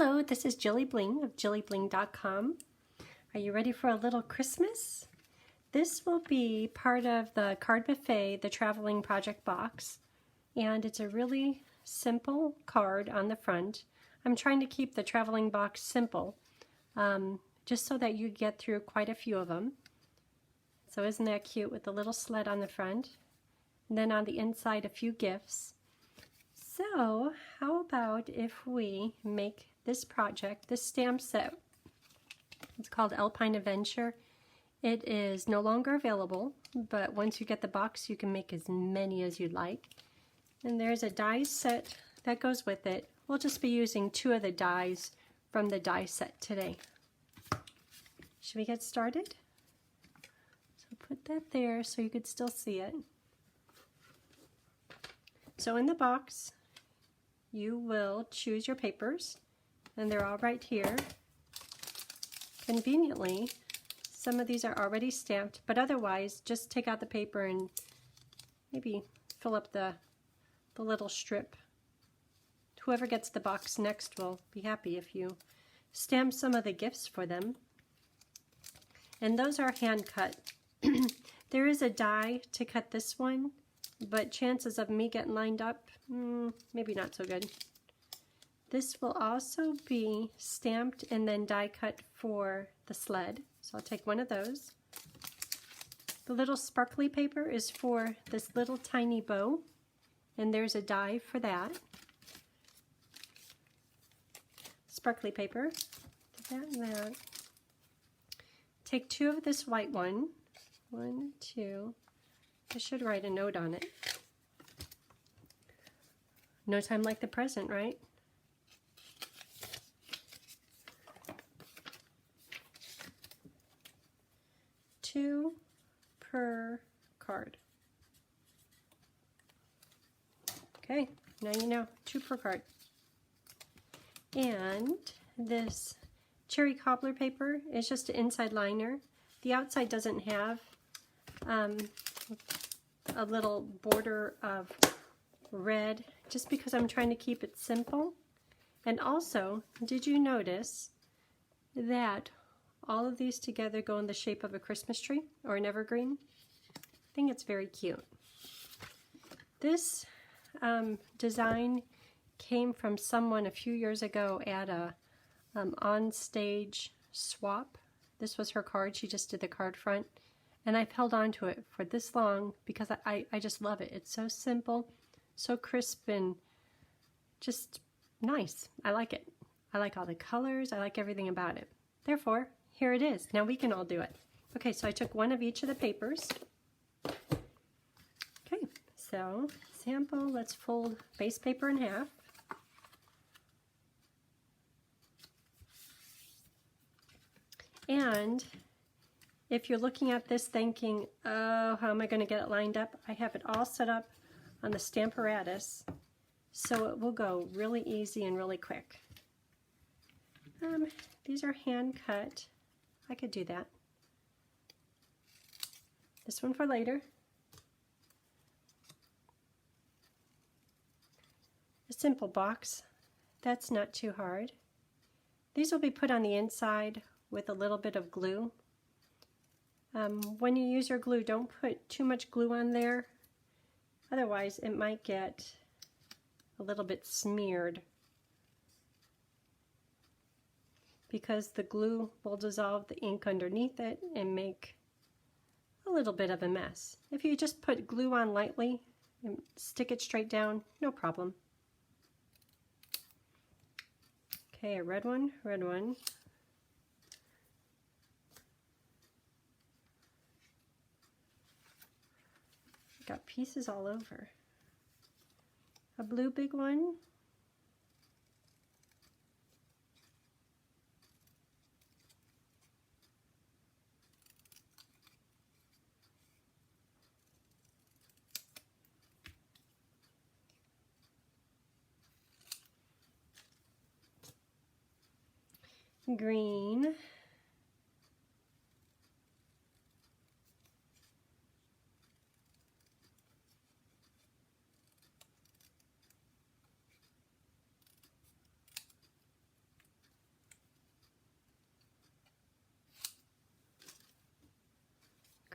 Hello, this is JilliBling of JilliBling.com. Are you ready for a little Christmas? This will be part of the Card Buffet, the Traveling Project box, and it's a really simple card on the front. I'm trying to keep the traveling box simple, just so that you get through quite a few of them. So isn't that cute with the little sled on the front? And then on the inside, a few gifts. So how about if we make this project, this stamp set, it's called Alpine Adventure. It is no longer available, but once you get the box, you can make as many as you'd like. And there's a die set that goes with it. We'll just be using 2 of the dies from the die set today. Should we get started? So put that there so you could still see it. So in the box, you will choose your papers, and they're all right here. Conveniently, some of these are already stamped, but otherwise, just take out the paper and maybe fill up the little strip. Whoever gets the box next will be happy if you stamp some of the gifts for them. And those are hand cut. There is a die to cut this one, but chances of me getting lined up, maybe not so good. This will also be stamped and then die cut for the sled. So I'll take one of those. The little sparkly paper is for this little tiny bow, and there's a die for that. Sparkly paper, that and that. Take 2 of this white one. 1, 2. I should write a note on it. No time like the present, right? Two per card. Okay, now you know, 2 per card. And this cherry cobbler paper is just an inside liner. The outside doesn't have a little border of red, just because I'm trying to keep it simple. And also, did you notice that all of these together go in the shape of a Christmas tree or an evergreen? I think it's very cute. This design came from someone a few years ago at a on-stage swap. This was her card. She just did the card front. And I've held on to it for this long because I just love it. It's so simple, so crisp, and just nice. I like it. I like all the colors. I like everything about it. Therefore, here it is. Now we can all do it. Okay, so I took 1 of each of the papers. Okay, so sample, let's fold base paper in half. And if you're looking at this thinking, oh, how am I going to get it lined up? I have it all set up on the Stamparatus, so it will go really easy and really quick. These are hand cut. I could do that. This one for later. A simple box. That's not too hard. These will be put on the inside with a little bit of glue. When you use your glue, don't put too much glue on there. Otherwise, it might get a little bit smeared, because the glue will dissolve the ink underneath it and make a little bit of a mess. If you just put glue on lightly and stick it straight down, no problem. Okay, a red one, red one. Got pieces all over. A blue big one. Green.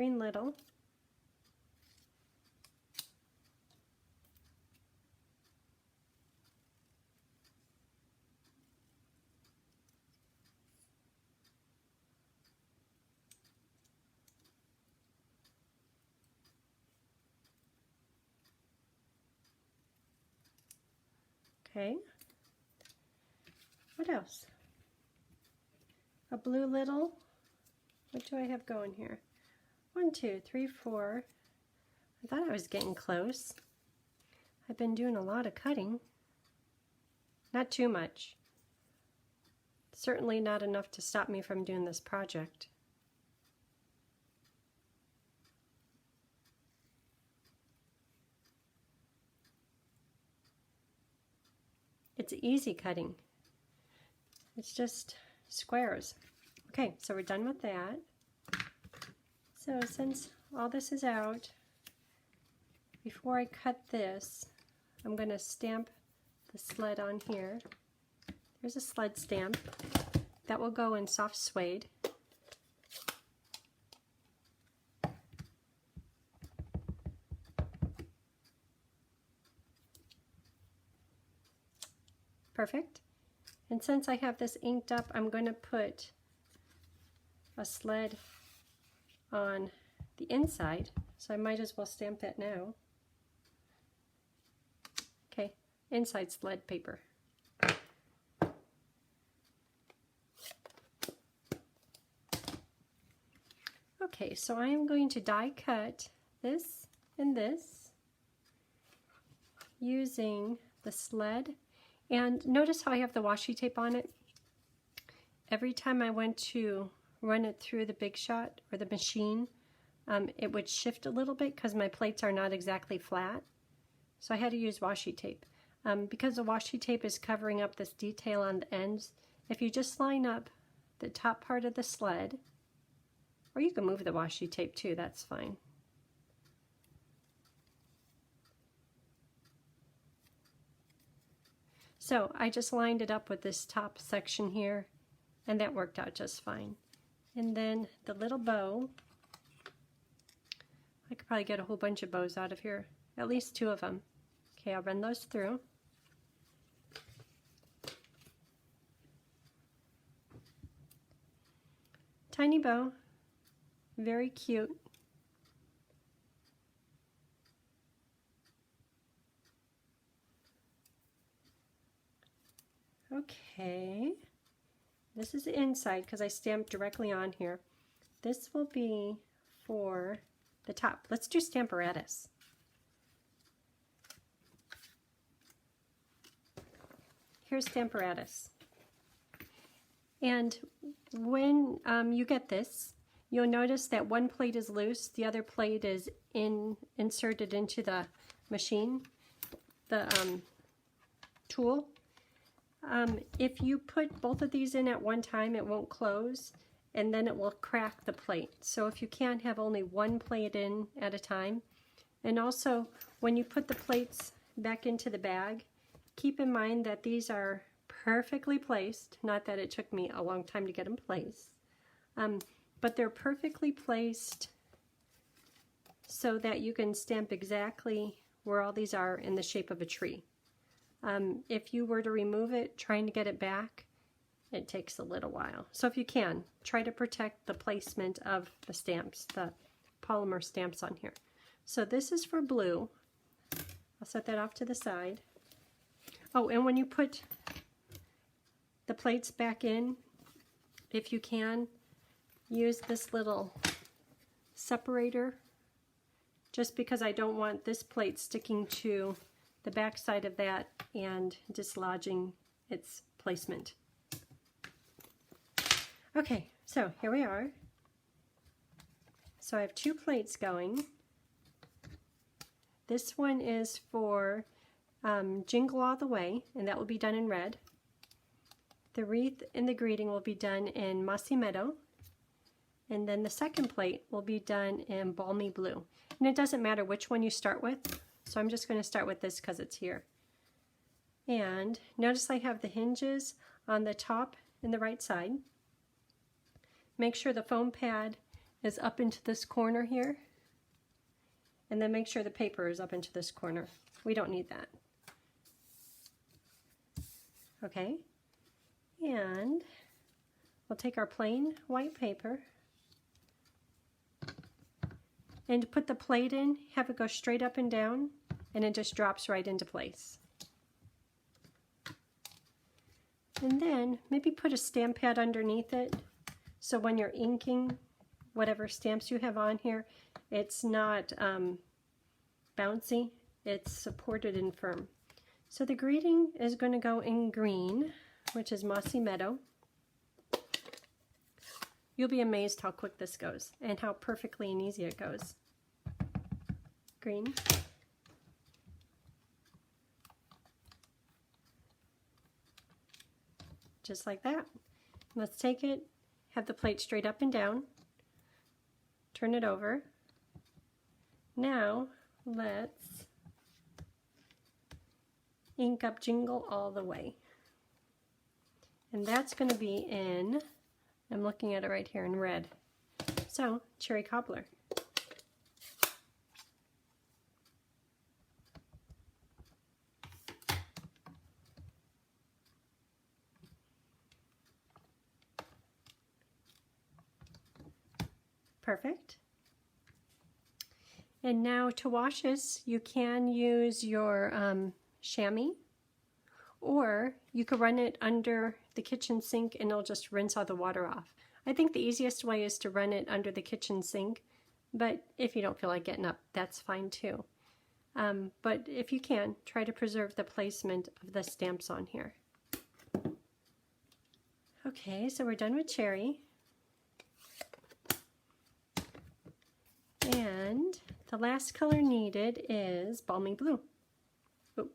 Evergreen Little. Okay. What else? A blue little. What do I have going here? 1, 2, 3, 4. I thought I was getting close. I've been doing a lot of cutting. Not too much. Certainly not enough to stop me from doing this project. It's easy cutting. It's just squares. Okay, so we're done with that. So since all this is out, before I cut this, I'm going to stamp the sled on here. There's a sled stamp. That will go in soft suede. Perfect. And since I have this inked up, I'm going to put a sled on the inside, so I might as well stamp that now. Okay, inside sled paper. Okay, so I am going to die cut this and this using the sled. And notice how I have the washi tape on it? Every time I went to run it through the Big Shot or the machine, it would shift a little bit because my plates are not exactly flat. So I had to use washi tape. Because the washi tape is covering up this detail on the ends, if you just line up the top part of the sled, or you can move the washi tape too, that's fine. So I just lined it up with this top section here, and that worked out just fine. And then the little bow, I could probably get a whole bunch of bows out of here, at least 2 of them. Okay, I'll run those through. Tiny bow, very cute. Okay, this is the inside because I stamped directly on here. This will be for the top. Let's do Stamparatus. Here's Stamparatus. And when you get this, you'll notice that one plate is loose, the other plate is inserted into the machine, the tool. If you put both of these in at one time, it won't close, and then it will crack the plate. So if you can't have only one plate in at a time, and also when you put the plates back into the bag, keep in mind that these are perfectly placed, not that it took me a long time to get them placed, but they're perfectly placed so that you can stamp exactly where all these are in the shape of a tree. If you were to remove it, trying to get it back, it takes a little while. So if you can, try to protect the placement of the stamps, the polymer stamps on here. So this is for blue. I'll set that off to the side. Oh, and when you put the plates back in, if you can, use this little separator, just because I don't want this plate sticking to the back side of that and dislodging its placement. Okay, so here we are. So I have 2 plates going. This one is for Jingle All the Way, and that will be done in red. The wreath and the greeting will be done in Mossy Meadow, and then the second plate will be done in Balmy Blue. And it doesn't matter which one you start with, so I'm just going to start with this because it's here. And notice I have the hinges on the top and the right side. Make sure the foam pad is up into this corner here. And then make sure the paper is up into this corner. We don't need that. Okay, and we'll take our plain white paper and put the plate in, have it go straight up and down, and it just drops right into place. And then maybe put a stamp pad underneath it, so when you're inking whatever stamps you have on here, it's not bouncy, it's supported and firm. So the greeting is going to go in green, which is Mossy Meadow. You'll be amazed how quick this goes and how perfectly and easy it goes. Green. Just like that. Let's take it, have the plate straight up and down, turn it over. Now let's ink up Jingle All the Way. And that's going to be in, I'm looking at it right here in red. So, Cherry Cobbler. Perfect. And now to wash this, you can use your chamois, or you could run it under the kitchen sink and it'll just rinse all the water off. I think the easiest way is to run it under the kitchen sink, but if you don't feel like getting up, that's fine too. But if you can, try to preserve the placement of the stamps on here. Okay, so we're done with Cherry. And the last color needed is Balmy Blue. Oh,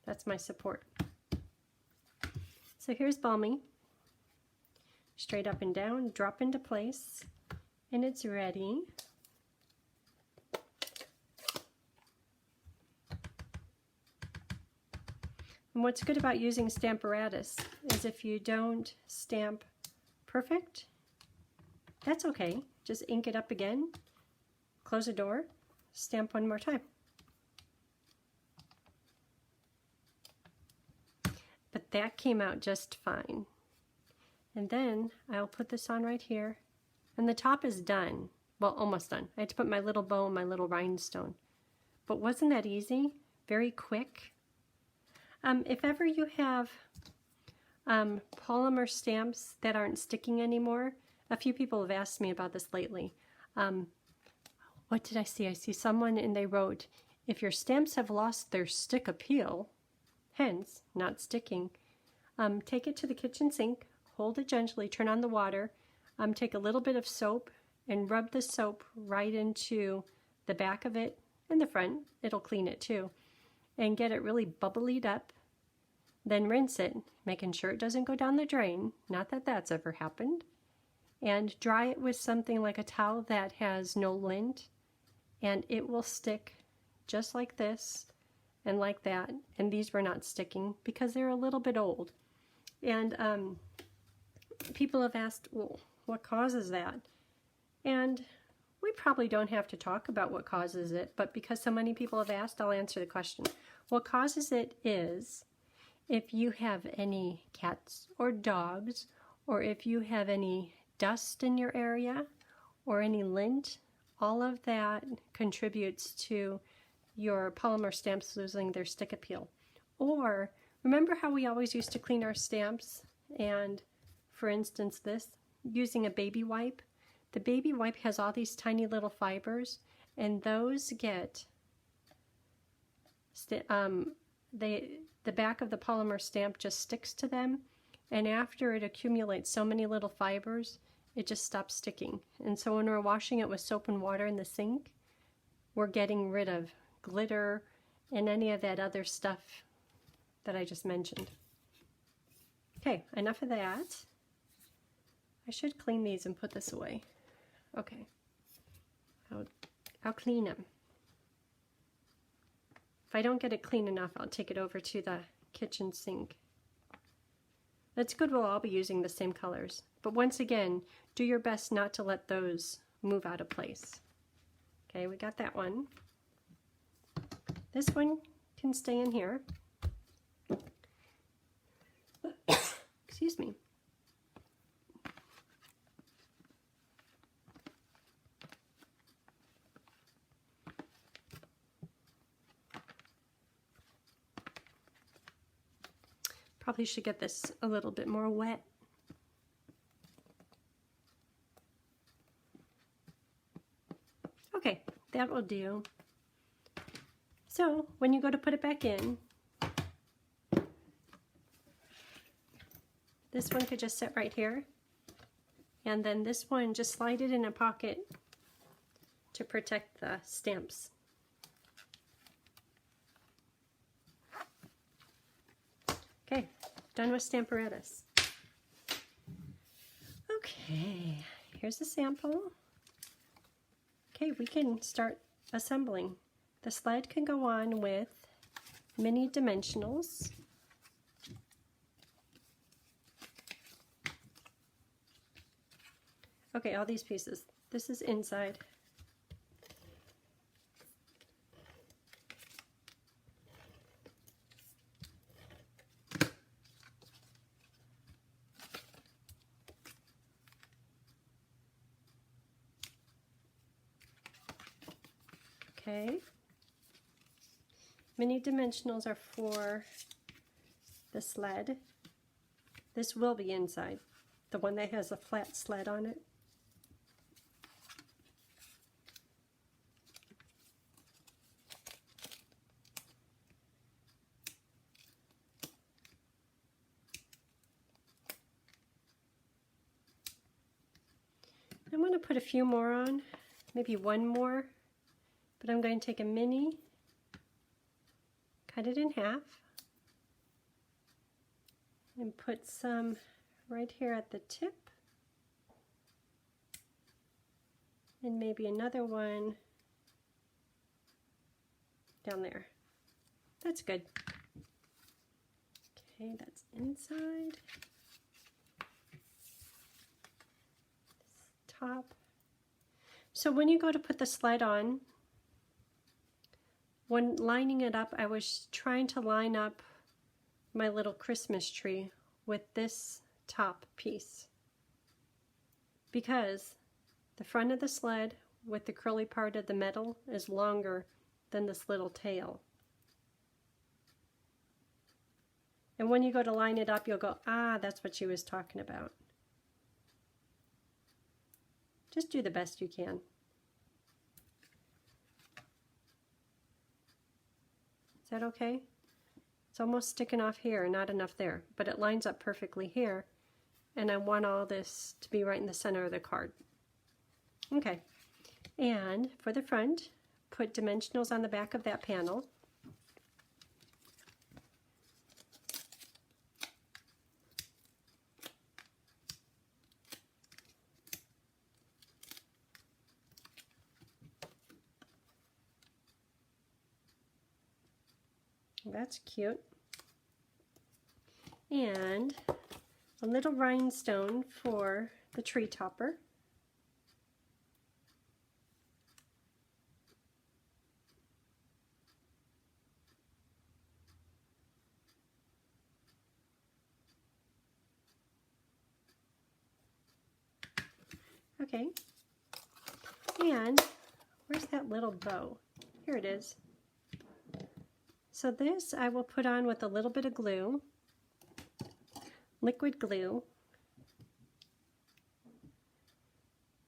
that's my support. So here's Balmy. Straight up and down, drop into place, and it's ready. And what's good about using Stamparatus is if you don't stamp perfect, that's okay. Just ink it up again, close the door, stamp one more time. But that came out just fine. And then I'll put this on right here. And the top is done. Well, almost done. I had to put my little bow and my little rhinestone. But wasn't that easy? Very quick. If ever you have polymer stamps that aren't sticking anymore, a few people have asked me about this lately. What did I see? I see someone and they wrote, if your stamps have lost their stick appeal, hence not sticking, take it to the kitchen sink, hold it gently, turn on the water, take a little bit of soap and rub the soap right into the back of it and the front. It'll clean it too. And get it really bubblied up. Then rinse it, making sure it doesn't go down the drain. Not that that's ever happened. And dry it with something like a towel that has no lint. And it will stick just like this and like that. And these were not sticking because they're a little bit old. And people have asked, well, what causes that? And we probably don't have to talk about what causes it, but because so many people have asked, I'll answer the question. What causes it is if you have any cats or dogs, or if you have any dust in your area, or any lint, all of that contributes to your polymer stamps losing their stick appeal. Or, remember how we always used to clean our stamps, and for instance this, using a baby wipe? The baby wipe has all these tiny little fibers, and those get, the back of the polymer stamp just sticks to them, and after it accumulates so many little fibers, it just stops sticking. And so when we're washing it with soap and water in the sink, we're getting rid of glitter and any of that other stuff that I just mentioned. Okay, enough of that. I should clean these and put this away. Okay, I'll clean them. If I don't get it clean enough, I'll take it over to the kitchen sink. That's good, we'll all be using the same colors. But once again, do your best not to let those move out of place. Okay, we got that one. This one can stay in here. Excuse me. Probably should get this a little bit more wet. Okay, that will do. So when you go to put it back in, this one could just sit right here, and then this one, just slide it in a pocket to protect the stamps. Okay, done with Stamparatus. Okay, here's a sample. Okay, we can start assembling. The sled can go on with mini dimensionals. Okay, all these pieces. This is inside. Okay. Mini dimensionals are for the sled. This will be inside, the one that has a flat sled on it. I'm going to put a few more on, maybe one more, but I'm going to take a mini, cut it in half, and put some right here at the tip, and maybe another one down there. That's good. Okay, that's inside. Top. So when you go to put the sled on, when lining it up, I was trying to line up my little Christmas tree with this top piece, because the front of the sled with the curly part of the metal is longer than this little tail. And when you go to line it up, you'll go, ah, that's what she was talking about. Just do the best you can. Is that okay? It's almost sticking off here, not enough there, but it lines up perfectly here, and I want all this to be right in the center of the card. Okay, and for the front, put dimensionals on the back of that panel. That's cute. And a little rhinestone for the tree topper. Okay. And where's that little bow? Here it is. So this I will put on with a little bit of glue, liquid glue.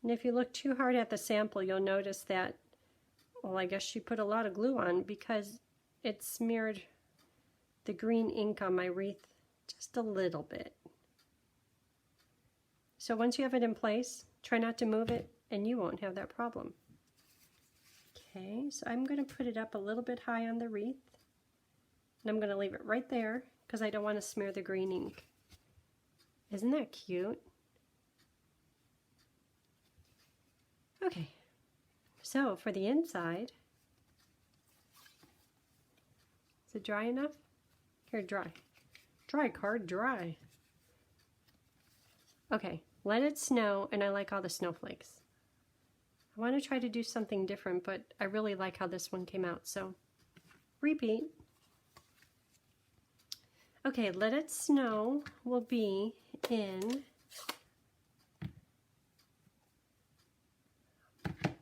And if you look too hard at the sample, you'll notice that, well, I guess she put a lot of glue on because it smeared the green ink on my wreath just a little bit. So once you have it in place, try not to move it and you won't have that problem. Okay, so I'm going to put it up a little bit high on the wreath. And I'm going to leave it right there because I don't want to smear the green ink. Isn't that cute? Okay, so for the inside, is it dry enough? Here, dry. Dry card, dry. Okay, let it snow, and I like all the snowflakes. I want to try to do something different, but I really like how this one came out, so repeat. Okay, Let It Snow will be in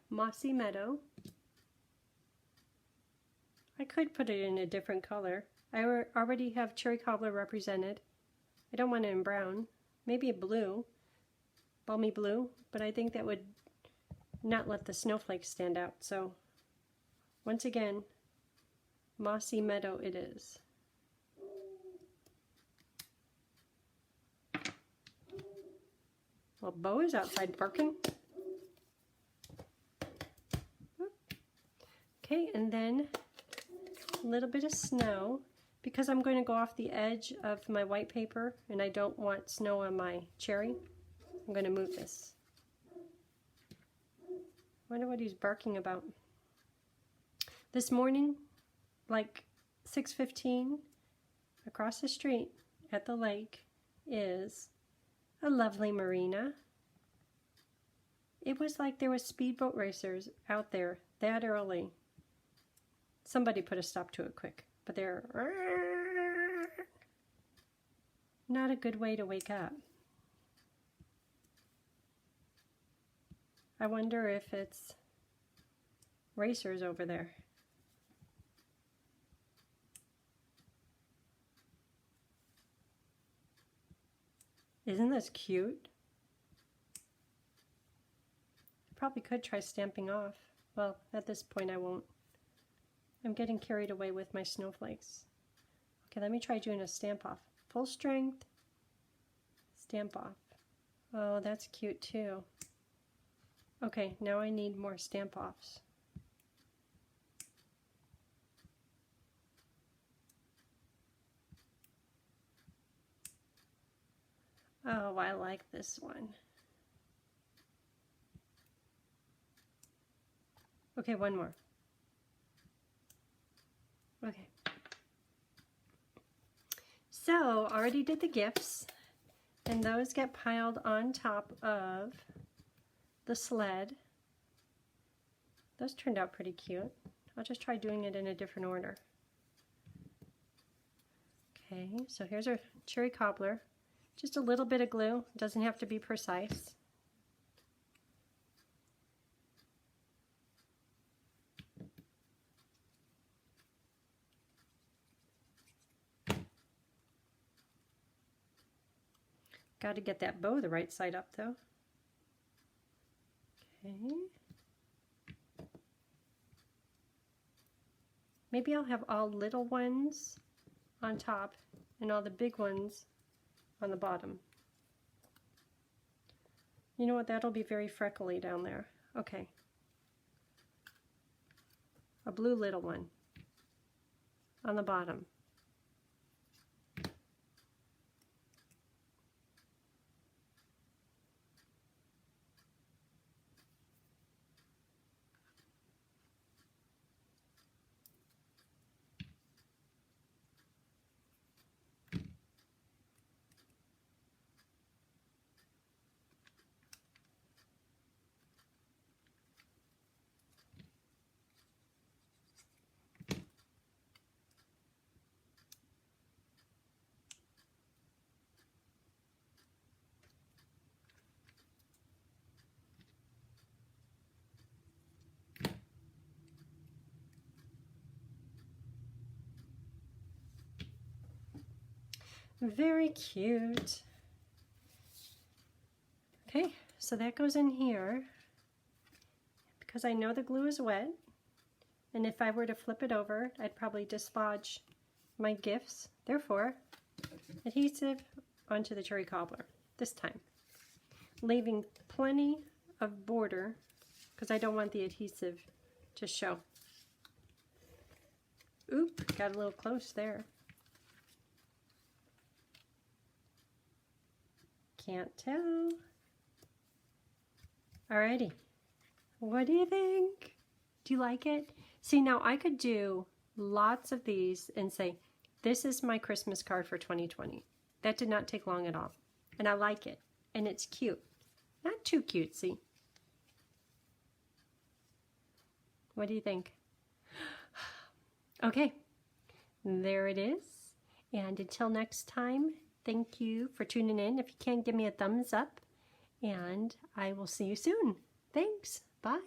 Mossy Meadow. I could put it in a different color. I already have Cherry Cobbler represented. I don't want it in brown. Maybe a blue, balmy blue, but I think that would not let the snowflakes stand out. So once again, Mossy Meadow it is. Well, Bo is outside barking. Okay, and then a little bit of snow. Because I'm going to go off the edge of my white paper and I don't want snow on my cherry, I'm going to move this. Wonder what he's barking about. This morning, like 6:15, across the street at the lake is a lovely marina. It was like there was speedboat racers out there that early. Somebody put a stop to it quick, but they're not a good way to wake up. I wonder if it's racers over there. Isn't this cute? Probably could try stamping off. Well, at this point I won't. I'm getting carried away with my snowflakes. Okay, let me try doing a stamp off. Full strength, stamp off. Oh, that's cute too. Okay, now I need more stamp offs. Oh, I like this one. Okay, one more. Okay. So, already did the gifts, and those get piled on top of the sled. Those turned out pretty cute. I'll just try doing it in a different order. Okay, so here's our cherry cobbler. Just a little bit of glue, it doesn't have to be precise. Got to get that bow the right side up though. Okay. Maybe I'll have all little ones on top and all the big ones on the bottom. You know what, that'll be very freckly down there. Okay. A blue little one on the bottom. Very cute. Okay, so that goes in here because I know the glue is wet, and if I were to flip it over, I'd probably dislodge my gifts. Therefore, adhesive onto the cherry cobbler this time, leaving plenty of border because I don't want the adhesive to show. Oop, got a little close there. Can't tell. Alrighty. What do you think? Do you like it? See, now I could do lots of these and say, this is my Christmas card for 2020. That did not take long at all. And I like it. And it's cute. Not too cutesy. What do you think? Okay, there it is. And until next time, thank you for tuning in. If you can, give me a thumbs up, and I will see you soon. Thanks. Bye.